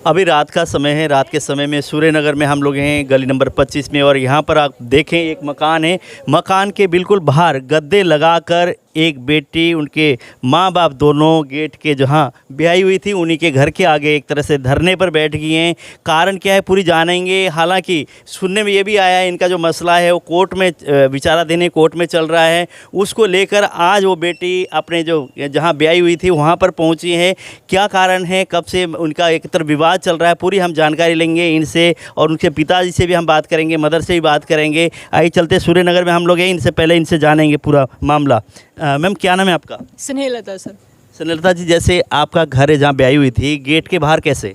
अभी रात का समय है। रात के समय में सूर्यनगर में हम लोग हैं, गली नंबर 25 में। और यहाँ पर आप देखें एक मकान है। मकान के बिल्कुल बाहर गद्दे लगाकर एक बेटी, उनके माँ बाप दोनों गेट के जहाँ ब्याही हुई थी उन्हीं के घर के आगे एक तरह से धरने पर बैठ गई हैं। कारण क्या है पूरी जानेंगे। हालांकि सुनने में ये भी आया है इनका जो मसला है वो कोर्ट में विचाराधीन कोर्ट में चल रहा है। उसको लेकर आज वो बेटी अपने जो जहाँ ब्याही हुई थी वहाँ पर पहुँची है। क्या कारण है, कब से उनका एक तरफ विवाद चल रहा है, पूरी हम जानकारी लेंगे इनसे। और उनके पिताजी से भी हम बात करेंगे, मदर से भी बात करेंगे। आइए चलते सूर्यनगर में हम लोग हैं, इनसे पहले इनसे जानेंगे पूरा मामला। मैम क्या नाम है आपका? स्नेहलता सर। स्नेहलता जी, जैसे आपका घर है जहाँ ब्याही हुई थी, गेट के बाहर कैसे?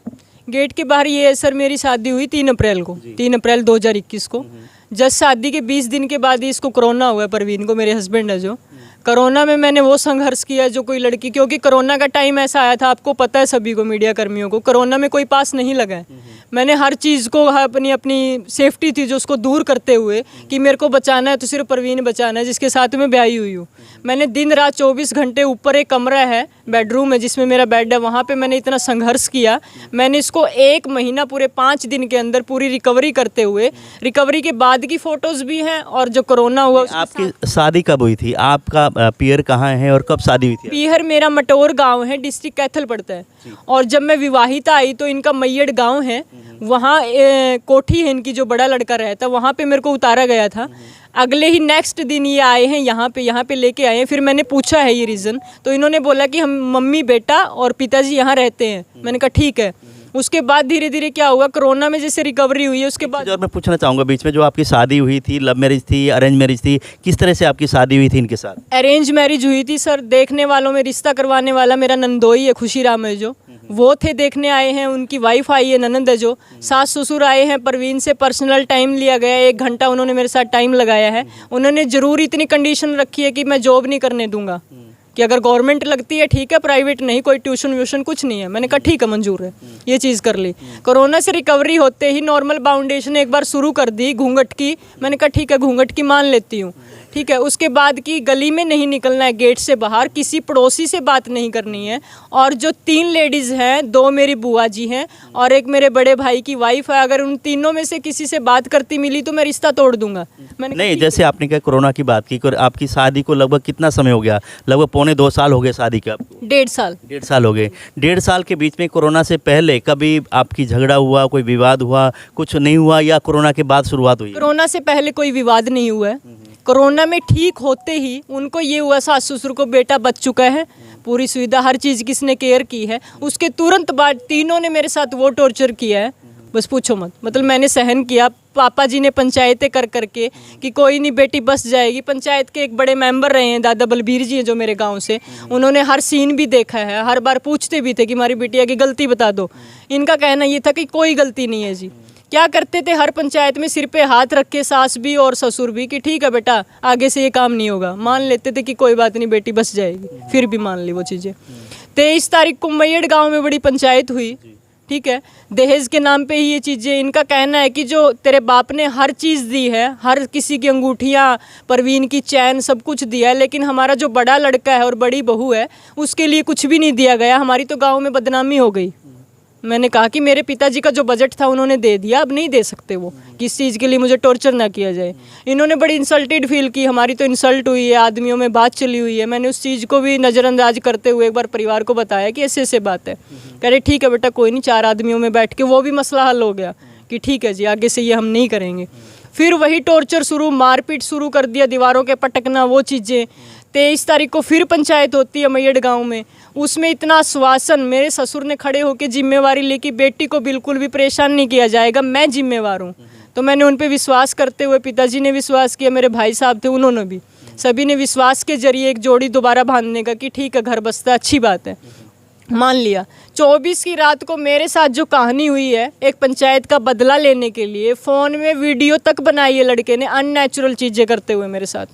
गेट के बाहर ये है सर, मेरी शादी हुई 3 अप्रैल को, 3 अप्रैल 2021 को। जस्ट शादी के 20 दिन के बाद ही इसको कोरोना हुआ है। परवीन को, मेरे हस्बैंड है जो। कोरोना में मैंने वो संघर्ष किया जो कोई लड़की, क्योंकि कोरोना का टाइम ऐसा आया था, आपको पता है सभी को, मीडिया कर्मियों को, कोरोना में कोई पास नहीं लगा है। मैंने हर चीज़ को अपनी सेफ्टी थी जो उसको दूर करते हुए कि मेरे को बचाना है तो सिर्फ परवीन बचाना है जिसके साथ मैं ब्याही हुई हूँ। मैंने दिन रात 24 घंटे, ऊपर एक कमरा है, बेडरूम है जिसमें मेरा बेड है, वहाँ पे मैंने इतना संघर्ष किया। मैंने इसको 1 महीना, पूरे 5 दिन के अंदर पूरी रिकवरी करते हुए, रिकवरी के बाद की फ़ोटोज़ भी हैं और जो कोरोना हुआ। आपकी शादी कब हुई थी? आपका पियर कहाँ है और कब शादी हुई थी? पीहर मेरा मटोर गांव है, डिस्ट्रिक्ट कैथल पड़ता है। और जब मैं विवाहिता आई तो इनका मैयड़ गांव है, वहाँ कोठी है इनकी, जो बड़ा लड़का रहता, वहाँ पे मेरे को उतारा गया था। अगले ही नेक्स्ट दिन ये आए हैं यहाँ पे लेके आए हैं। फिर मैंने पूछा है ये रीज़न, तो इन्होंने बोला कि हम मम्मी बेटा और पिताजी यहाँ रहते हैं। मैंने कहा ठीक है। उसके बाद धीरे धीरे क्या हुआ, कोरोना में जैसे रिकवरी हुई है उसके बाद। और मैं पूछना चाहूँगा बीच में, जो आपकी शादी हुई थी, लव मैरिज थी, अरेंज मैरिज थी, किस तरह से आपकी शादी हुई थी इनके साथ? अरेंज मैरिज हुई थी सर। देखने वालों में रिश्ता करवाने वाला मेरा नंदोई है, खुशी राम है जो, वो थे, देखने आए हैं। उनकी वाइफ आई है, ननंद है जो। सास ससुर आए हैं। परवीन से पर्सनल टाइम लिया गया, 1 घंटा उन्होंने मेरे साथ टाइम लगाया है। उन्होंने ज़रूर इतनी कंडीशन रखी है कि मैं जॉब नहीं करने दूंगा, कि अगर गवर्नमेंट लगती है ठीक है, प्राइवेट नहीं, कोई ट्यूशन व्यूशन कुछ नहीं है। मैंने कहा ठीक है, मंजूर है, ये चीज़ कर ली। कोरोना से रिकवरी होते ही नॉर्मल बाउंडेशन एक बार शुरू कर दी घूंघट की। मैंने कहा ठीक है, घूंघट की मान लेती हूँ, ठीक है। उसके बाद की गली में नहीं निकलना है, गेट से बाहर, किसी पड़ोसी से बात नहीं करनी है। और जो 3 लेडीज़ हैं, 2 मेरी बुआ जी हैं और एक मेरे बड़े भाई की वाइफ है, अगर उन तीनों में से किसी से बात करती मिली तो मैं रिश्ता तोड़ दूंगा। मैंने नहीं, जैसे आपने क्या कोरोना की बात की, आपकी शादी को लगभग कितना समय हो गया? लगभग 1.25 साल हो गए शादी के आपको? 1.5 साल। 1.5 साल हो गए। 1.5 साल के बीच में कोरोना से पहले कभी आपकी झगड़ा हुआ, कोई विवाद हुआ, कुछ नहीं हुआ, या कोरोना के बाद शुरुआत हुई? कोरोना से पहले कोई विवाद नहीं हुआ है। कोरोना में ठीक होते ही उनको ये हुआ, सास ससुर को बेटा बच चुका है, पूरी सुविधा हर चीज़ किसने केयर की है। उसके तुरंत बाद तीनों ने मेरे साथ वो टॉर्चर किया है, बस पूछो मत। मतलब मैंने सहन किया। पापा जी ने पंचायतें कर करके कि कोई नहीं, बेटी बस जाएगी। पंचायत के एक बड़े मेंबर रहे हैं, दादा बलबीर जी हैं जो मेरे गांव से, उन्होंने हर सीन भी देखा है, हर बार पूछते भी थे कि हमारी बिटिया की गलती बता दो। इनका कहना ये था कि कोई गलती नहीं है जी। क्या करते थे, हर पंचायत में सिर पे हाथ रख के, सास भी और ससुर भी, कि ठीक है बेटा आगे से ये काम नहीं होगा। मान लेते थे कि कोई बात नहीं, बेटी बस जाएगी, फिर भी मान ली वो चीज़ें। 23 तारीख को मैयड़ गांव में बड़ी पंचायत हुई, ठीक है, दहेज के नाम पे ही ये चीज़ें। इनका कहना है कि जो तेरे बाप ने हर चीज़ दी है, हर किसी की अंगूठियाँ, परवीन की चैन, सब कुछ दिया है, लेकिन हमारा जो बड़ा लड़का है और बड़ी बहू है उसके लिए कुछ भी नहीं दिया गया। हमारी तो गाँव में बदनामी हो गई। मैंने कहा कि मेरे पिताजी का जो बजट था उन्होंने दे दिया, अब नहीं दे सकते वो, किस चीज़ के लिए मुझे टॉर्चर ना किया जाए। इन्होंने बड़ी इंसल्टेड फील की, हमारी तो इंसल्ट हुई है, आदमियों में बात चली हुई है। मैंने उस चीज़ को भी नज़रअंदाज करते हुए एक बार परिवार को बताया कि ऐसे ऐसे बात है। कह रहे ठीक है बेटा, कोई नहीं, 4 आदमियों में बैठ के वो भी मसला हल हो गया कि ठीक है जी, आगे से ये हम नहीं करेंगे। फिर वही टॉर्चर शुरू, मारपीट शुरू कर दिया, दीवारों के पटकना, वो चीज़ें। 23 तारीख को फिर पंचायत होती है मैयड़ गांव में। उसमें इतना आश्वासन मेरे ससुर ने खड़े होकर जिम्मेवारी ली कि बेटी को बिल्कुल भी परेशान नहीं किया जाएगा, मैं जिम्मेवार हूँ। तो मैंने उन पे विश्वास करते हुए, पिताजी ने विश्वास किया, मेरे भाई साहब थे उन्होंने भी, सभी ने विश्वास के जरिए एक जोड़ी दोबारा बांधने का कि ठीक है घर बसता, अच्छी बात है, मान लिया। 24 की रात को मेरे साथ जो कहानी हुई है, एक पंचायत का बदला लेने के लिए फ़ोन में वीडियो तक बनाई है लड़के ने, अननेचुरल चीज़ें करते हुए मेरे साथ।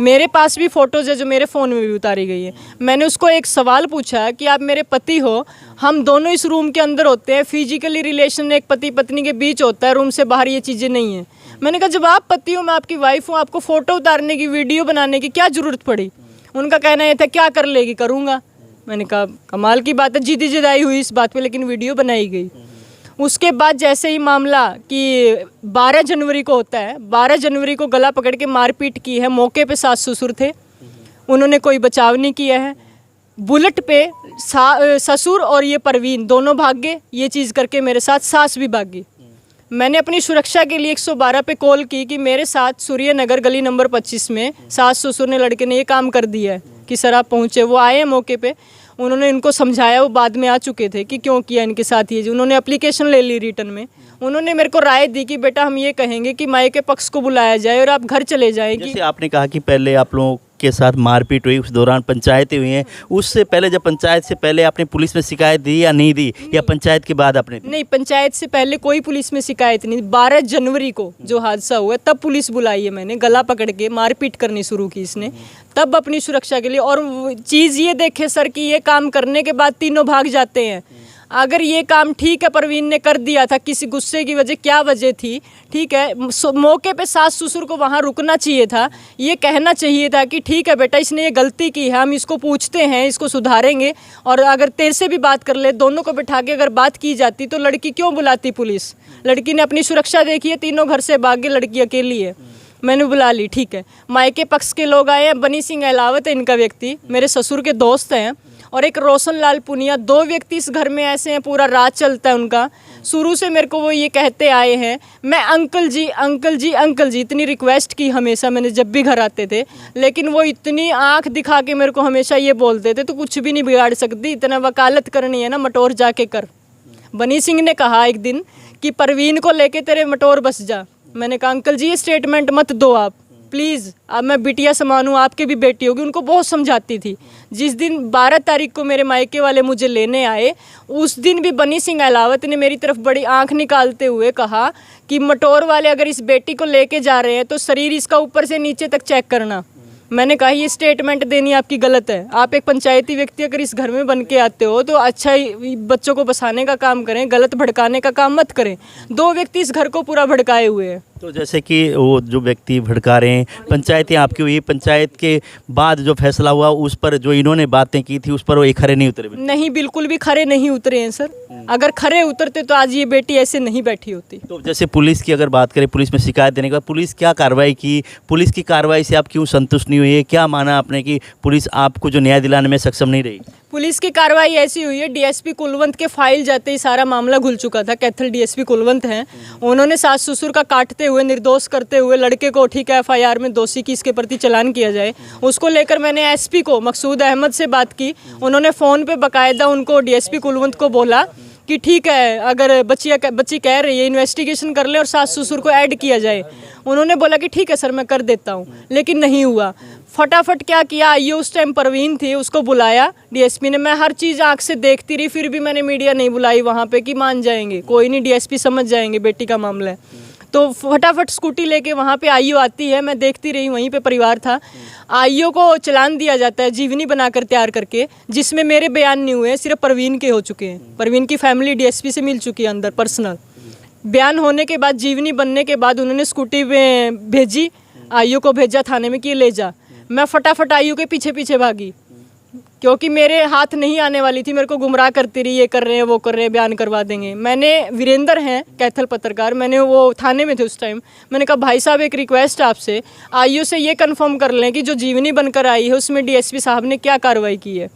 मेरे पास भी फ़ोटोज़ है जो मेरे फ़ोन में भी उतारी गई है। मैंने उसको एक सवाल पूछा कि आप मेरे पति हो, हम दोनों इस रूम के अंदर होते हैं, फिजिकली रिलेशन एक पति पत्नी के बीच होता है, रूम से बाहर ये चीज़ें नहीं हैं। मैंने कहा जब आप पति हो, मैं आपकी वाइफ हूँ, आपको फ़ोटो उतारने की, वीडियो बनाने की क्या ज़रूरत पड़ी? उनका कहना ये था क्या कर लेगी, करूँगा। मैंने कहा कमाल की बात है, जिदाई हुई इस बात पे, लेकिन वीडियो बनाई गई। उसके बाद जैसे ही मामला कि 12 जनवरी को होता है, 12 जनवरी को गला पकड़ के मारपीट की है। मौके पे सास ससुर थे, उन्होंने कोई बचाव नहीं किया है। बुलेट पे ससुर और ये परवीन दोनों भाग गए। ये चीज़ करके मेरे साथ सास भी भाग गई। मैंने अपनी सुरक्षा के लिए 112 पे कॉल की कि मेरे साथ सूर्यनगर गली नंबर 25 में सास ससुर ने, लड़के ने ये काम कर दिया है कि सर आप पहुँचे। वो आए मौके पे, उन्होंने इनको समझाया, वो बाद में आ चुके थे कि क्यों किया इनके साथ ये। उन्होंने एप्लीकेशन ले ली रिटर्न में। उन्होंने मेरे को राय दी कि बेटा हम ये कहेंगे कि माई के पक्ष को बुलाया जाए और आप घर चले जाएं। जैसे आपने कहा कि पहले आप लोगों के साथ मारपीट हुई, उस दौरान पंचायतें हुई हैं, उससे पहले जब पंचायत से पहले आपने पुलिस में शिकायत दी या नहीं दी, या पंचायत के बाद आपने दी? नहीं, पंचायत से पहले कोई पुलिस में शिकायत नहीं। 12 जनवरी को जो हादसा हुआ तब पुलिस बुलाई है मैंने। गला पकड़ के मारपीट करनी शुरू की इसने, तब अपनी सुरक्षा के लिए। और चीज़ ये देखे सर कि ये काम करने के बाद तीनों भाग जाते हैं। अगर ये काम ठीक है परवीन ने कर दिया था, किसी गुस्से की वजह, क्या वजह थी, ठीक है, मौके पे सास ससुर को वहाँ रुकना चाहिए था। ये कहना चाहिए था कि ठीक है बेटा इसने ये गलती की है, हम इसको पूछते हैं, इसको सुधारेंगे। और अगर तेरे से भी बात कर ले, दोनों को बिठा के अगर बात की जाती तो लड़की क्यों बुलाती पुलिस? लड़की ने अपनी सुरक्षा देखी है, तीनों घर से भाग गए, लड़की अकेली है। मैंने बुला ली, ठीक है। मायके पक्ष के लोग आए हैं, बनी सिंह अहलावत है इनका व्यक्ति, मेरे ससुर के दोस्त हैं, और एक रोशन लाल पुनिया। 2 व्यक्ति इस घर में ऐसे हैं, पूरा राज चलता है उनका। शुरू से मेरे को वो ये कहते आए हैं, मैं अंकल जी अंकल जी अंकल जी, इतनी रिक्वेस्ट की हमेशा मैंने जब भी घर आते थे, लेकिन वो इतनी आंख दिखा के मेरे को हमेशा ये बोलते थे, तो कुछ भी नहीं बिगाड़ सकती, इतना वकालत करनी है ना मटोर जाके कर। बनी सिंह ने कहा एक दिन कि परवीन को लेके तेरे मटोर बस जा। मैंने कहा अंकल जी ये स्टेटमेंट मत दो आप प्लीज़, अब मैं बिटिया समान हूँ, आपके भी बेटी होगी। उनको बहुत समझाती थी। जिस दिन 12 तारीख को मेरे मायके वाले मुझे लेने आए, उस दिन भी बनी सिंह अहलावत ने मेरी तरफ बड़ी आंख निकालते हुए कहा कि मटोर वाले अगर इस बेटी को लेके जा रहे हैं तो शरीर इसका ऊपर से नीचे तक चेक करना। मैंने कहा ये स्टेटमेंट देनी आपकी गलत है। आप एक पंचायती व्यक्ति अगर इस घर में बन के आते हो तो अच्छा ही बच्चों को बसाने का काम करें, गलत भड़काने का काम मत करें। 2 व्यक्ति इस घर को पूरा भड़काए हुए हैं। तो जैसे कि वो जो व्यक्ति भड़का रहे हैं, पंचायतें आपकी हुई, पंचायत के बाद जो फैसला हुआ उस पर जो इन्होंने बातें की थी उस पर वो एक खरे नहीं उतरे? नहीं, बिल्कुल भी खरे नहीं उतरे हैं सर। अगर खरे उतरते तो आज ये बेटी ऐसे नहीं बैठी होती। तो जैसे पुलिस की अगर बात करें, पुलिस में शिकायत देने के बाद पुलिस क्या कार्रवाई की? पुलिस की कार्रवाई से आप क्यों संतुष्ट नहीं हुए? क्या माना आपने कि पुलिस आपको जो न्याय दिलाने में सक्षम नहीं रही? पुलिस की कार्रवाई ऐसी हुई है, डीएसपी कुलवंत के फाइल जाते ही सारा मामला घुल चुका था। कैथल डीएसपी कुलवंत हैं, उन्होंने सास ससुर का काटते हुए, निर्दोष करते हुए लड़के को ठीक है एफआईआर में दोषी की इसके प्रति चालान किया जाए। उसको लेकर मैंने एसपी को मकसूद अहमद से बात की। उन्होंने फ़ोन पे बाकायदा उनको डीएसपी कुलवंत को बोला कि ठीक है अगर बच्ची कह रही है इन्वेस्टिगेशन कर ले और सास ससुर को ऐड किया जाए। उन्होंने बोला कि ठीक है सर मैं कर देता हूँ, लेकिन नहीं हुआ। फटाफट क्या किया, ये उस टाइम परवीन थी, उसको बुलाया डीएसपी ने। मैं हर चीज़ आंख से देखती रही, फिर भी मैंने मीडिया नहीं बुलाई वहाँ पे कि मान जाएंगे, कोई नहीं, डीएसपी समझ जाएंगे बेटी का मामला है। तो फटाफट स्कूटी लेके वहाँ पे आईओ आती है, मैं देखती रही, वहीं पे परिवार था। आईओ को चालान दिया जाता है जीवनी बनाकर तैयार करके, जिसमें मेरे बयान नहीं हुए, सिर्फ परवीन के हो चुके हैं। परवीन की फैमिली डीएसपी से मिल चुकी है अंदर पर्सनल। बयान होने के बाद, जीवनी बनने के बाद उन्होंने स्कूटी में भेजी, आईओ को भेजा थाने में कि ले जा। मैं फटाफट आईओ के पीछे पीछे भागी, क्योंकि मेरे हाथ नहीं आने वाली थी। मेरे को गुमराह करती रही, ये कर रहे हैं वो कर रहे हैं, बयान करवा देंगे। मैंने वीरेंद्र हैं कैथल पत्रकार, मैंने वो थाने में थे उस टाइम, मैंने कहा भाई साहब एक रिक्वेस्ट आपसे, आईओ से ये कंफर्म कर लें कि जो जीवनी बनकर आई है उसमें डीएसपी साहब ने क्या कार्रवाई की है।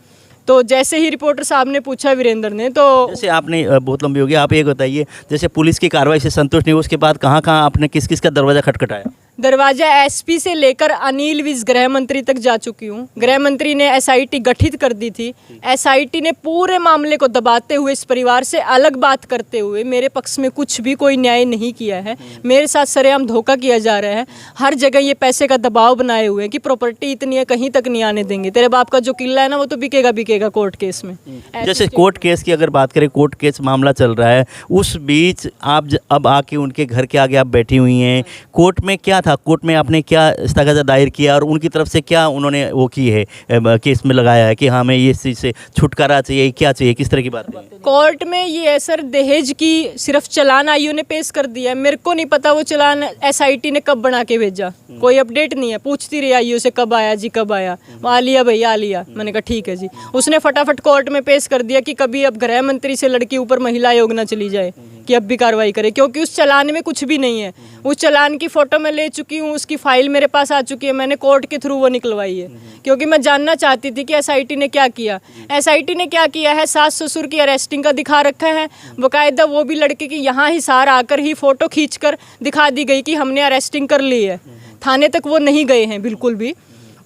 तो जैसे ही रिपोर्टर साहब ने पूछा वीरेंद्र ने, तो जैसे आपने बहुत लंबी हो गई, आप ये बताइए, जैसे पुलिस की कार्रवाई से संतुष्ट नहीं हुए, उसके बाद कहाँ कहाँ आपने किस किस का दरवाज़ा खटखटाया? दरवाजा एसपी से लेकर अनिल विज गृह मंत्री तक जा चुकी हूँ। गृह मंत्री ने एसआईटी गठित कर दी थी। एसआईटी ने पूरे मामले को दबाते हुए, इस परिवार से अलग बात करते हुए मेरे पक्ष में कुछ भी कोई न्याय नहीं किया है। मेरे साथ सरेआम धोखा किया जा रहा है। हर जगह ये पैसे का दबाव बनाए हुए हैं कि प्रॉपर्टी इतनी है, कहीं तक नहीं आने देंगे, तेरे बाप का जो किला है ना वो तो बिकेगा बिकेगा कोर्ट केस में। जैसे कोर्ट केस की अगर बात करें, कोर्ट केस मामला चल रहा है, उस बीच आप अब आके उनके घर के आगे आप बैठी हुई हैं। कोर्ट में क्या था, कोर्ट में आपने क्या इस्तग़ासा दायर किया और उनकी तरफ से क्या उन्होंने वो की है, केस में लगाया है कि हाँ हमें ये चीज़ से छुटकारा चाहिए, क्या चाहिए, किस तरह की बात है? कोर्ट में ये है सर, दहेज की सिर्फ चालान आईओ ने पेश कर दिया है। मेरे को नहीं पता वो चालान एसआईटी ने कब बना के भेजा, कोई अपडेट नहीं है। पूछती रही आईओ से कब आया जी कब आया, आ लिया भैया आ लिया। मैंने कहा ठीक है जी। उसने फटाफट कोर्ट में पेश कर दिया कि कभी अब गृह मंत्री से लड़की ऊपर महिला आयोग ना चली जाए। कि अब भी कार्रवाई करें, क्योंकि उस चालान में कुछ भी नहीं है। उस चालान की फ़ोटो मैं ले चुकी हूँ, उसकी फ़ाइल मेरे पास आ चुकी है, मैंने कोर्ट के थ्रू वो निकलवाई है, क्योंकि मैं जानना चाहती थी कि एसआईटी ने क्या किया। एसआईटी ने क्या किया है, सास ससुर की अरेस्टिंग का दिखा रखा है, बाकायदा वो भी लड़के की यहाँ हिसार आकर ही फ़ोटो खींचकर दिखा दी गई कि हमने अरेस्टिंग कर ली है। थाने तक वो नहीं गए हैं बिल्कुल भी,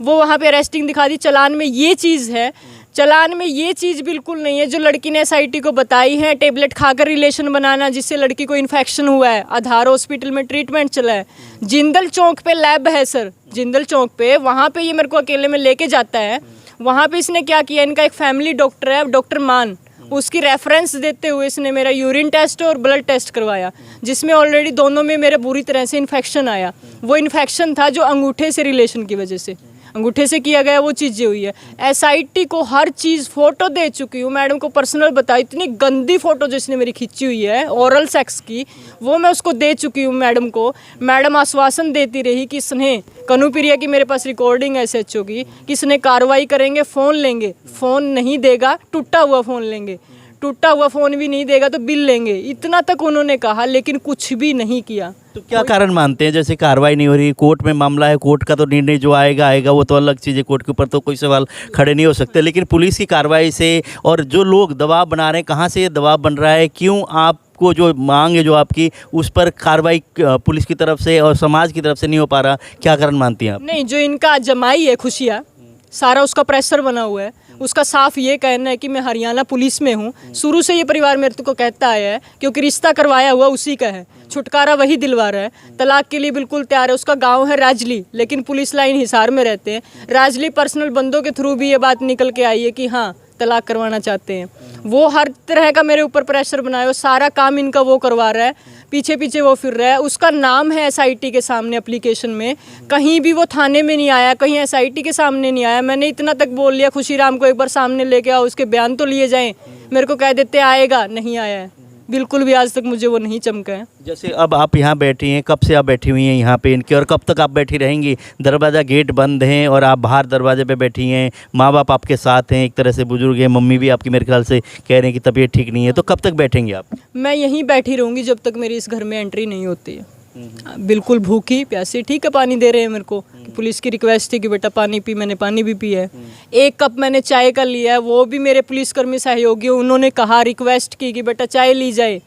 वो वहाँ पे अरेस्टिंग दिखा दी। चालान में ये चीज़ है, चालान में ये चीज़ बिल्कुल नहीं है जो लड़की ने एसआईटी को बताई है। टेबलेट खाकर रिलेशन बनाना जिससे लड़की को इन्फेक्शन हुआ है, आधार हॉस्पिटल में ट्रीटमेंट चला है। जिंदल चौक पे लैब है सर, जिंदल चौक पे, वहाँ पे ये मेरे को अकेले में लेके जाता है। वहाँ पे इसने क्या किया, इनका एक फैमिली डॉक्टर है, डॉक्टर मान, उसकी रेफरेंस देते हुए इसने मेरा यूरिन टेस्ट और ब्लड टेस्ट करवाया, जिसमें ऑलरेडी दोनों में मेरे बुरी तरह से इन्फेक्शन आया। वो इन्फेक्शन था जो अंगूठे से रिलेशन की वजह से, अंगूठे से किया गया, वो चीज़ें हुई है। एसआईटी को हर चीज़ फ़ोटो दे चुकी हूँ, मैडम को पर्सनल बताई। इतनी गंदी फ़ोटो जो इसने मेरी खींची हुई है ओरल सेक्स की, वो मैं उसको दे चुकी हूँ मैडम को। मैडम आश्वासन देती रही कि इसने कनुप्रिया की, मेरे पास रिकॉर्डिंग है एसएचओ की, कि इसने कार्रवाई करेंगे, फ़ोन लेंगे, फ़ोन नहीं देगा टूटा हुआ फ़ोन लेंगे, टूटा हुआ फ़ोन भी नहीं देगा तो बिल लेंगे, इतना तक उन्होंने कहा, लेकिन कुछ भी नहीं किया। तो क्या कारण मानते हैं, जैसे कार्रवाई नहीं हो रही, कोर्ट में मामला है, कोर्ट का तो निर्णय जो आएगा आएगा, वो तो अलग चीज़ है, कोर्ट के ऊपर तो कोई सवाल खड़े नहीं हो सकते, लेकिन पुलिस की कार्रवाई से और जो लोग दबाव बना रहे हैं, कहाँ से ये दबाव बन रहा है, क्यों आपको जो मांग है जो आपकी, उस पर कार्रवाई पुलिस की तरफ से और समाज की तरफ से नहीं हो पा रहा, क्या कारण मानती हैं आप? नहीं, जो इनका जमाई है खुशियाँ, सारा उसका प्रेशर बना हुआ है। उसका साफ ये कहना है कि मैं हरियाणा पुलिस में हूँ। शुरू से ये परिवार मेरे को कहता आया है, क्योंकि रिश्ता करवाया हुआ उसी का है, छुटकारा वही दिलवा रहा है, तलाक के लिए बिल्कुल तैयार है। उसका गांव है राजली, लेकिन पुलिस लाइन हिसार में रहते हैं। राजली पर्सनल बंदों के थ्रू भी ये बात निकल के आई है कि हाँ तलाक करवाना चाहते हैं। वो हर तरह का मेरे ऊपर प्रेशर बनाया, सारा काम इनका वो करवा रहा है, पीछे पीछे वो फिर रहा है। उसका नाम है एसआईटी के सामने एप्लीकेशन में, कहीं भी वो थाने में नहीं आया, कहीं एसआईटी के सामने नहीं आया। मैंने इतना तक बोल लिया खुशीराम को एक बार सामने लेके आओ, उसके बयान तो लिए जाएं। मेरे को कह देते आएगा, नहीं आया है, बिल्कुल भी आज तक मुझे वो नहीं चमका है। जैसे अब आप यहाँ बैठी हैं, कब से आप बैठी हुई हैं यहाँ पे इनके, और कब तक आप बैठी रहेंगी? दरवाज़ा गेट बंद है और आप बाहर दरवाजे पे बैठी हैं, माँ बाप आपके साथ हैं, एक तरह से बुजुर्ग हैं, मम्मी भी आपकी मेरे ख्याल से कह रहे हैं कि तबीयत ठीक नहीं है, तो कब तक बैठेंगी आप? मैं यहीं बैठी रहूँगी जब तक मेरी इस घर में एंट्री नहीं होती है। बिल्कुल भूखी प्यासी, ठीक है, पानी दे रहे हैं मेरे को, पुलिस की रिक्वेस्ट थी कि बेटा पानी पी, मैंने पानी भी पिया है। एक कप मैंने चाय का लिया है, वो भी मेरे पुलिसकर्मी सहयोगी, उन्होंने कहा, रिक्वेस्ट की कि बेटा चाय ली जाए,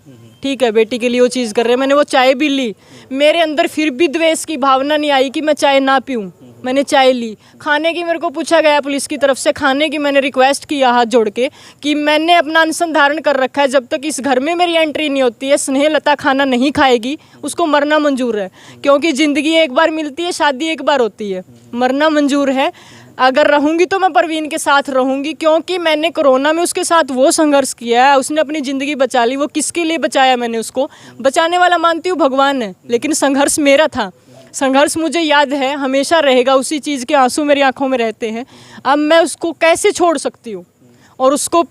ठीक है, बेटी के लिए वो चीज़ कर रहे हैं, मैंने वो चाय भी ली। मेरे अंदर फिर भी द्वेष की भावना नहीं आई कि मैं चाय ना पीऊँ, मैंने चाय ली। खाने की मेरे को पूछा गया पुलिस की तरफ से, खाने की मैंने रिक्वेस्ट किया हाथ जोड़ के कि मैंने अपना अनशन धारण कर रखा है, जब तक इस घर में मेरी एंट्री नहीं होती है स्नेहलता खाना नहीं खाएगी, उसको मरना मंजूर है। क्योंकि ज़िंदगी एक बार मिलती है, शादी एक बार होती है, मरना मंजूर है। अगर रहूँगी तो मैं परवीन के साथ रहूँगी, क्योंकि मैंने कोरोना में उसके साथ वो संघर्ष किया है, उसने अपनी ज़िंदगी बचा ली। वो किसके लिए बचाया, मैंने उसको बचाने वाला मानती हूँ भगवान है, लेकिन संघर्ष मेरा था। संघर्ष मुझे याद है, हमेशा रहेगा, उसी चीज़ के आंसू मेरी आंखों में रहते हैं। अब मैं उसको कैसे छोड़ सकती हूँ, और उसको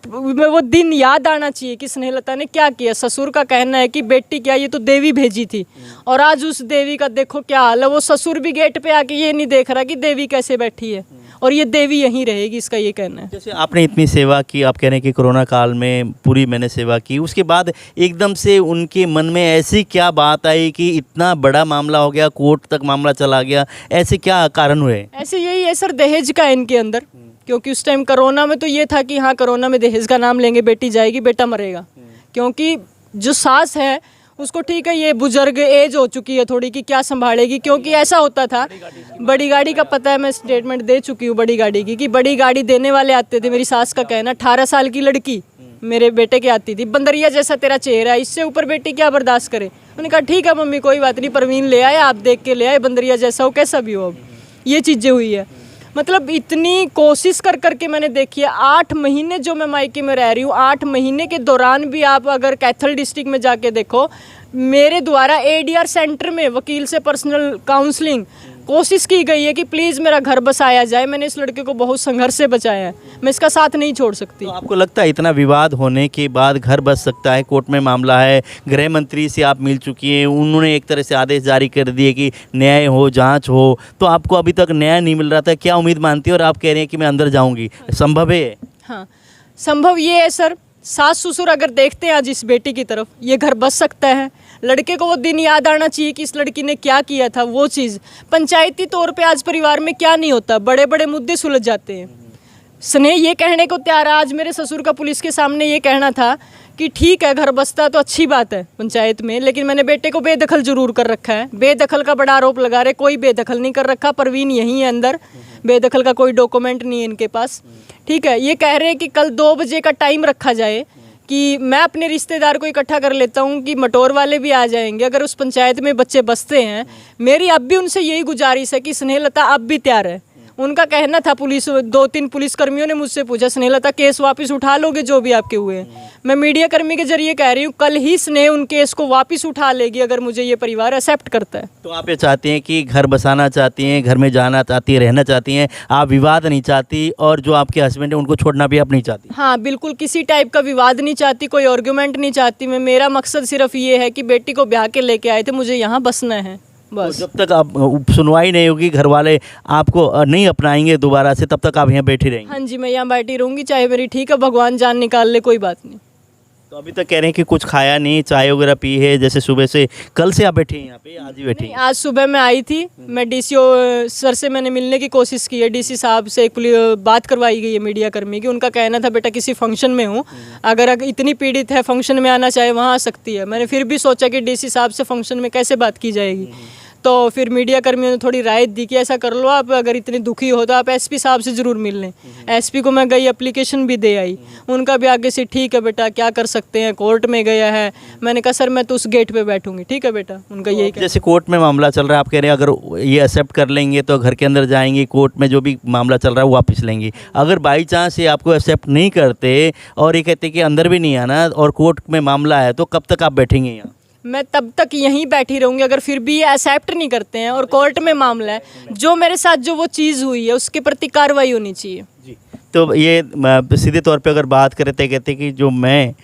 वो दिन याद आना चाहिए कि स्नेहलता ने क्या किया। ससुर का कहना है कि बेटी क्या, ये तो देवी भेजी थी, और आज उस देवी का देखो क्या हाल है। वो ससुर भी गेट पे आके ये नहीं देख रहा कि देवी कैसे बैठी है, और ये देवी यहीं रहेगी, इसका ये कहना है। जैसे आपने इतनी सेवा की, आप कह रहे हैं कि कोरोना काल में पूरी मैंने सेवा की, उसके बाद एकदम से उनके मन में ऐसी क्या बात आई कि इतना बड़ा मामला हो गया, कोर्ट तक मामला चला गया, ऐसे क्या कारण हुए? ऐसे यही है सर, दहेज का इनके अंदर, क्योंकि उस टाइम कोरोना में तो ये था कि हाँ कोरोना में दहेज का नाम लेंगे, बेटी जाएगी, बेटा मरेगा। क्योंकि जो सास है उसको, ठीक है, ये बुजुर्ग एज हो चुकी है थोड़ी कि क्या संभालेगी, क्योंकि ऐसा होता था। बड़ी गाड़ी का पता है, मैं स्टेटमेंट दे चुकी हूँ बड़ी गाड़ी की, कि बड़ी गाड़ी देने वाले आते थे, मेरी सास का कहना, 18 साल की लड़की मेरे बेटे के आती थी, बंदरिया जैसा तेरा चेहरा है, इससे ऊपर बेटी क्या बर्दाश्त करे। उन्होंने कहा ठीक है मम्मी कोई बात नहीं, परवीन ले आए, आप देख के ले आए, बंदरिया जैसा हो, कैसा भी हो। अब ये चीज़ें हुई है, मतलब इतनी कोशिश कर करके मैंने देखी है। 8 महीने जो मैं मायके में रह रही हूँ, 8 महीने के दौरान भी आप अगर कैथल डिस्ट्रिक्ट में जाके देखो, मेरे द्वारा एडीआर सेंटर में वकील से पर्सनल काउंसलिंग कोशिश की गई है कि प्लीज़ मेरा घर बसाया जाए। मैंने इस लड़के को बहुत संघर्ष से बचाया है, मैं इसका साथ नहीं छोड़ सकती। तो आपको लगता है इतना विवाद होने के बाद घर बस सकता है? कोर्ट में मामला है, गृह मंत्री से आप मिल चुकी हैं, उन्होंने एक तरह से आदेश जारी कर दिए कि न्याय हो, जांच हो, तो आपको अभी तक न्याय नहीं मिल रहा था, क्या उम्मीद मानती है? और आप कह रहे हैं कि मैं अंदर जाऊँगी, संभव है? हाँ संभव ये है सर, सास ससुर अगर देखते हैं आज इस बेटी की तरफ, ये घर बस सकता है। लड़के को वो दिन याद आना चाहिए कि इस लड़की ने क्या किया था, वो चीज़। पंचायती तौर पे आज परिवार में क्या नहीं होता, बड़े बड़े मुद्दे सुलझ जाते हैं। स्नेह ये कहने को तैयार है, आज मेरे ससुर का पुलिस के सामने ये कहना था कि ठीक है घर बसता तो अच्छी बात है पंचायत में, लेकिन मैंने बेटे को बेदखल जरूर कर रखा है। बेदखल का बड़ा आरोप लगा रहे, कोई बेदखल नहीं कर रखा, परवीन यहीं है अंदर, बेदखल का कोई डॉक्यूमेंट नहीं है इनके पास। ठीक है, ये कह रहे हैं कि कल 2 बजे का टाइम रखा जाए कि मैं अपने रिश्तेदार को इकट्ठा कर लेता हूँ कि मटोर वाले भी आ जाएंगे अगर उस पंचायत में बच्चे बसते हैं। मेरी अब भी उनसे यही गुजारिश है कि स्नेहलता अब भी तैयार है। उनका कहना था, पुलिस 2-3 पुलिसकर्मियों ने मुझसे पूछा, स्नेहलता केस वापस उठा लोगे जो भी आपके हुए हैं? मैं मीडिया कर्मी के जरिए कह रही हूँ, कल ही स्नेह उन केस को वापस उठा लेगी अगर मुझे ये परिवार एक्सेप्ट करता है। तो आप ये चाहती हैं कि घर बसाना चाहती हैं, घर में जाना चाहती हैं, रहना चाहती हैं, आप विवाद नहीं चाहती, और जो आपके हस्बैंड हैं उनको छोड़ना भी आप नहीं चाहती? हाँ बिल्कुल, किसी टाइप का विवाद नहीं चाहती, कोई आर्गूमेंट नहीं चाहती मैं। मेरा मकसद सिर्फ ये है कि बेटी को ब्याह के लेके आए थे, मुझे यहाँ बसना है तो बस। जब तक आप सुनवाई नहीं होगी, घर वाले आपको नहीं अपनाएंगे दोबारा से, तब तक आप यहाँ बैठी रहेंगी? हाँ जी, मैं यहाँ बैठी रहूँगी, चाहे मेरी ठीक है भगवान जान निकाल ले, कोई बात नहीं। तो अभी तक कह रहे हैं कि कुछ खाया नहीं, चाय वगैरह पी है, जैसे सुबह से? कल से आप बैठी हैं यहाँ पे, आज ही बैठी नहीं, हैं? आज सुबह मैं आई थी, मैं डीसीओ सर से मैंने मिलने की कोशिश की है। डीसी साहब से एक बात करवाई गई है मीडिया कर्मी की। उनका कहना था बेटा किसी फंक्शन में हूँ, अगर इतनी पीड़ित है फंक्शन में आना चाहे वहाँ आ सकती है। मैंने फिर भी सोचा कि डीसी साहब से फंक्शन में कैसे बात की जाएगी, तो फिर मीडिया कर्मियों ने थोड़ी राय दी कि ऐसा कर लो आप, अगर इतनी दुखी हो तो आप एसपी साहब से ज़रूर मिल लें। एसपी को मैं गई, एप्लीकेशन भी दे आई, उनका भी आगे से ठीक है बेटा क्या कर सकते हैं, कोर्ट में गया है। मैंने कहा सर मैं तो उस गेट पे बैठूंगी। ठीक है बेटा, उनका यही कहना। जैसे कोर्ट में मामला चल रहा है, आप कह रहे हैं अगर ये एक्सेप्ट कर लेंगे तो घर के अंदर जाएंगे, कोर्ट में जो भी मामला चल रहा है वो वापस लेंगे। अगर बाई चांस ये आपको एक्सेप्ट नहीं करते और ये कहते कि अंदर भी नहीं आना और कोर्ट में मामला है, तो कब तक आप बैठेंगे यहाँ? मैं तब तक यहीं बैठी रहूँगी। अगर फिर भी ये एक्सेप्ट नहीं करते हैं और कोर्ट में मामला है, जो मेरे साथ जो वो चीज़ हुई है उसके प्रति कार्रवाई होनी चाहिए। जी, तो ये सीधे तौर पे अगर बात करें तो कहते कि जो मैं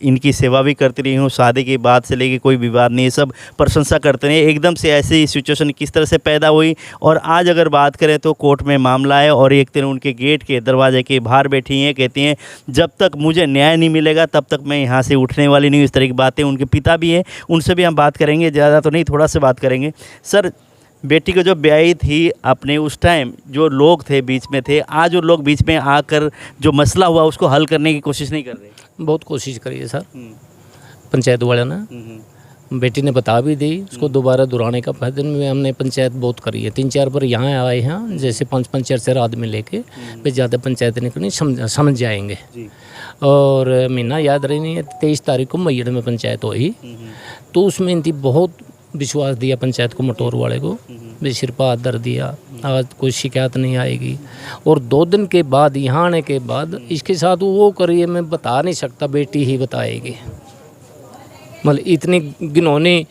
इनकी सेवा भी करती रही हूँ, शादी के बाद से लेके कोई विवाद नहीं, सब प्रशंसा करते रहे, एकदम से ऐसी सिचुएशन किस तरह से पैदा हुई। और आज अगर बात करें तो कोर्ट में मामला है और एक दिन उनके गेट के दरवाजे के बाहर बैठी हैं, कहती हैं जब तक मुझे न्याय नहीं मिलेगा तब तक मैं यहाँ से उठने वाली नहीं। इस तरह की बातें उनके पिता भी हैं, उनसे भी हम बात करेंगे, ज़्यादा तो नहीं थोड़ा सा बात करेंगे। सर, बेटी को जो ब्याही थी अपने, उस टाइम जो लोग थे बीच में थे, आज वो लोग बीच में आकर जो मसला हुआ उसको हल करने की कोशिश नहीं कर रहे? बहुत कोशिश करी है सर पंचायत वाले ने। बेटी ने बता भी दी, उसको दोबारा दोहराने का फायदा में हमने पंचायत बहुत करी है। 3-4 बार यहाँ आए हैं, जैसे 5-5 4 आदमी लेके पे ज़्यादा पंचायत नहीं करनी, समझ जाएंगे। और महीना याद रही नहीं है, 23 तारीख को मैहर में पंचायत हुई, तो उसमें इनकी बहुत विश्वास दिया पंचायत को, मटोर वाले को भी सिर पर हाथ धर दिया, आज कोई शिकायत नहीं आएगी। और 2 दिन के बाद यहाँ आने के बाद इसके साथ वो करिए, मैं बता नहीं सकता, बेटी ही बताएगी। मतलब इतनी घिनौनी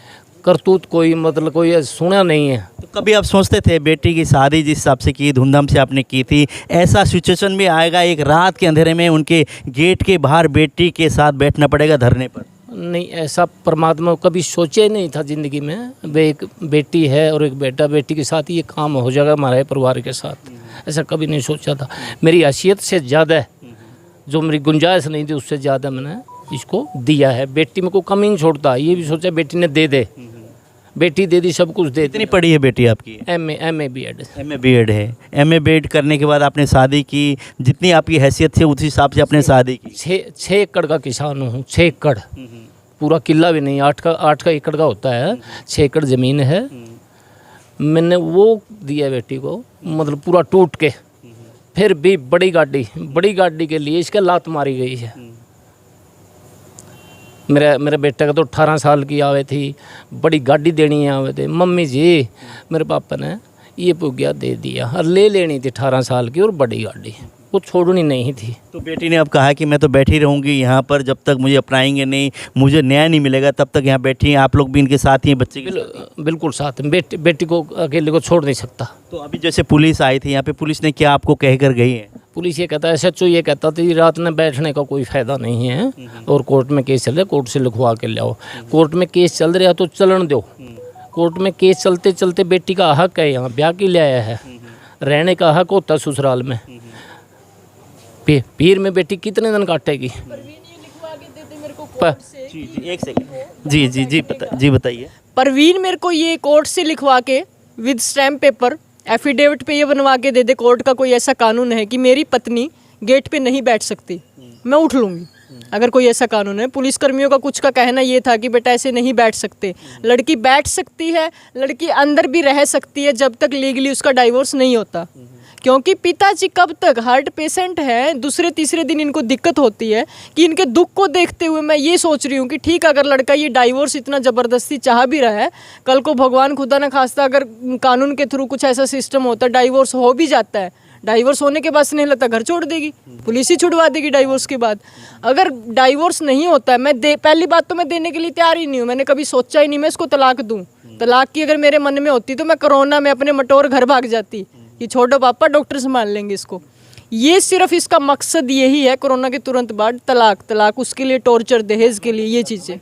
करतूत कोई मतलब कोई सुना नहीं है। तो कभी आप सोचते थे बेटी की शादी जिस हिसाब से की, धूमधाम से आपने की थी, ऐसा सिचुएशन भी आएगा एक रात के अंधेरे में उनके गेट के बाहर बेटी के साथ बैठना पड़ेगा धरने पर? नहीं, ऐसा परमात्मा कभी सोचा ही नहीं था ज़िंदगी में। एक बेटी है और एक बेटा, बेटी के साथ ये काम हो जाएगा हमारे परिवार के साथ, ऐसा कभी नहीं सोचा था। मेरी हैसियत से ज़्यादा जो मेरी गुंजाइश नहीं थी उससे ज़्यादा मैंने इसको दिया है। बेटी में कोई कमी नहीं छोड़ता, ये भी सोचा बेटी ने दे दे, बेटी दे दी, सब कुछ दे दी। कितनी पढ़ी है बेटी आपकी? MA BEd। MA BEd है। MA BEd करने के बाद आपने शादी की, जितनी आपकी हैसियत थी उस हिसाब से आपने शादी की। 6 एकड़ का किसान हूँ, 6 एकड़, पूरा किला भी नहीं, 8 का एकड़ का होता है, 6 एकड़ ज़मीन है। मैंने वो दिया बेटी को, मतलब पूरा टूट के। फिर भी बड़ी गाड़ी के लिए इसके लात मारी गई है। मेरे बेटे का तो 18 साल की आवे थी, बड़ी गाड़ी देनी आवे थे, मम्मी जी मेरे पापा ने ये पुग्या दे दिया, और ले लेनी थी 18 साल की और बड़ी गाड़ी, वो छोड़नी नहीं थी। तो बेटी ने अब कहा कि मैं तो बैठी रहूंगी यहाँ पर जब तक मुझे अपनाएंगे नहीं, मुझे न्याय नहीं मिलेगा तब तक यहाँ बैठी हैं। आप लोग भी इनके साथ ही हैं, बच्चे के? बिल्कुल साथ में, बेटी को अकेले को छोड़ नहीं सकता। तो अभी जैसे पुलिस आई थी यहाँ पे, पुलिस ने क्या आपको कह कर गई है? पुलिस ये कहता है, SHO ये कहता था रात में बैठने का कोई फ़ायदा नहीं है, और कोर्ट में केस चल रहा है, कोर्ट से लिखवा के लाओ। कोर्ट में केस चल रहा तो चलन दो। कोर्ट में केस चलते चलते बेटी का हक है, यहाँ ब्याह के लिए आया है, रहने का हक होता है ससुराल में। पीर में बेटी कितने दिन काटेगी? जी जी, एक सेकंड। जी जी जी, जी बताइए। परवीन मेरे को ये कोर्ट से लिखवा के विद स्टैम्प पेपर एफिडेविट पे ये बनवा के दे दे, कोर्ट का कोई ऐसा कानून है कि मेरी पत्नी गेट पे नहीं बैठ सकती, मैं उठ लूँगी अगर कोई ऐसा कानून है। पुलिस कर्मियों का कुछ का कहना ये था कि बेटा ऐसे नहीं बैठ सकते, लड़की बैठ सकती है, लड़की अंदर भी रह सकती है जब तक लीगली उसका डाइवोर्स नहीं होता। क्योंकि पिताजी कब तक हार्ट पेशेंट हैं, दूसरे तीसरे दिन इनको दिक्कत होती है कि इनके दुख को देखते हुए मैं ये सोच रही हूँ कि ठीक अगर लड़का ये डाइवोर्स इतना ज़बरदस्ती चाह भी रहा है, कल को भगवान खुदा न खास्ता अगर कानून के थ्रू कुछ ऐसा सिस्टम होता है, डाइवोर्स हो भी जाता है, डाइवोर्स होने के बाद स्नेहलता घर छोड़ देगी, पुलिस ही छुड़वा देगी डाइवोर्स के बाद। अगर डाइवोर्स नहीं होता है, मैं पहली बात तो मैं देने के लिए तैयार ही नहीं हूँ, मैंने कभी सोचा ही नहीं मैं इसको तलाक दूँ। तलाक की अगर मेरे मन में होती तो मैं कोरोना में अपने मटोर घर भाग जाती कि छोड़ो पापा डॉक्टर संभाल लेंगे इसको। ये सिर्फ इसका मकसद यही है, कोरोना के तुरंत बाद तलाक, उसके लिए टॉर्चर, दहेज के लिए ये चीज़ें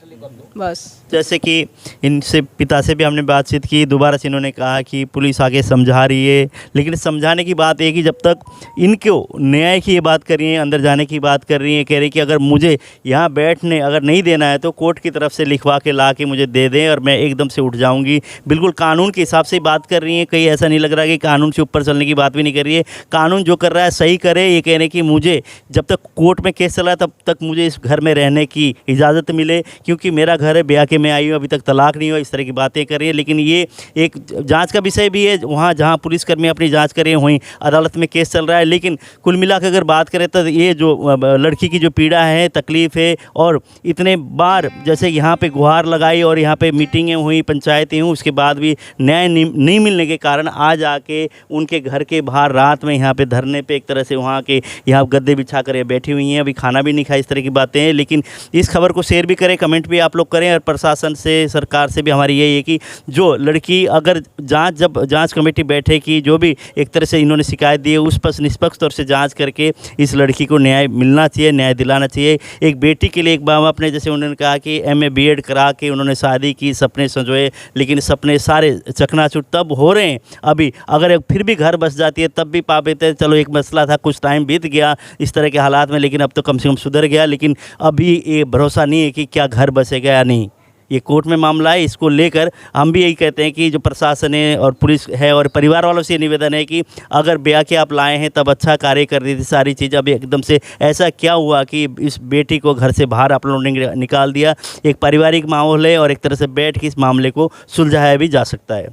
बस। जैसे कि इनसे पिता से भी हमने बातचीत की, दोबारा से इन्होंने कहा कि पुलिस आगे समझा रही है, लेकिन समझाने की बात है कि जब तक इनको न्याय की ये बात कर रही है, अंदर जाने की बात कर रही है, कह रही कि अगर मुझे यहाँ बैठने अगर नहीं देना है तो कोर्ट की तरफ से लिखवा के ला के मुझे दे दें और मैं एकदम से उठ जाऊँगी। बिल्कुल कानून के हिसाब से बात कर रही हैं, कहीं ऐसा नहीं लग रहा कि कानून से ऊपर चलने की बात भी नहीं कर रही है। कानून जो कर रहा है सही करे। ये कह रहे हैं कि मुझे जब तक कोर्ट में केस चला तब तक मुझे इस घर में रहने की इजाज़त मिले, क्योंकि मेरा घर है, ब्याह के मैं आई हूँ, अभी तक तलाक नहीं हुआ, इस तरह की बातें कर रही है। लेकिन ये एक जांच का विषय भी है, वहाँ जहाँ पुलिसकर्मी अपनी जांच कर रहे हैं वहीं अदालत में केस चल रहा है। लेकिन कुल मिला कर अगर बात करें तो ये जो लड़की की जो पीड़ा है, तकलीफ़ है, और इतने बार जैसे यहाँ पे गुहार लगाई और यहाँ पे मीटिंगें हुई, पंचायतें हुई, उसके बाद भी न्याय नहीं मिलने के कारण आज आके उनके घर के बाहर रात में यहाँ पे धरने पे एक तरह से वहाँ के यहाँ गद्दे बिछा कर बैठी हुई हैं, अभी खाना भी नहीं खाई, इस तरह की बातें हैं। लेकिन इस खबर को शेयर भी करें, कमेंट भी आप लोग करें, और प्रशासन से, सरकार से भी हमारी यही है कि जो लड़की अगर जब जांच कमेटी बैठे कि जो भी एक तरह से इन्होंने शिकायत दी है उस पर निष्पक्ष तौर से जांच करके इस लड़की को न्याय मिलना चाहिए, न्याय दिलाना चाहिए। एक बेटी के लिए एक बाप अपने, जैसे उन्होंने कहा कि MA BEd करा के उन्होंने शादी की, सपने संजोए, लेकिन सपने सारे चकनाचूर तब हो रहे हैं। अभी अगर फिर भी घर बस जाती है तब भी पाप देते हैं, चलो एक मसला था, कुछ टाइम बीत गया इस तरह के हालात में, लेकिन अब तो कम से कम सुधर गया। लेकिन अभी ये भरोसा नहीं है कि क्या घर बसेगा या नहीं। ये कोर्ट में मामला है, इसको लेकर हम भी यही कहते हैं कि जो प्रशासन है और पुलिस है और परिवार वालों से निवेदन है कि अगर ब्याह के आप लाए हैं तब अच्छा कार्य कर दी थी सारी चीज़, अभी एकदम से ऐसा क्या हुआ कि इस बेटी को घर से बाहर आप लोगों ने निकाल दिया। एक पारिवारिक माहौल है और एक तरह से बैठ के इस मामले को सुलझाया भी जा सकता है।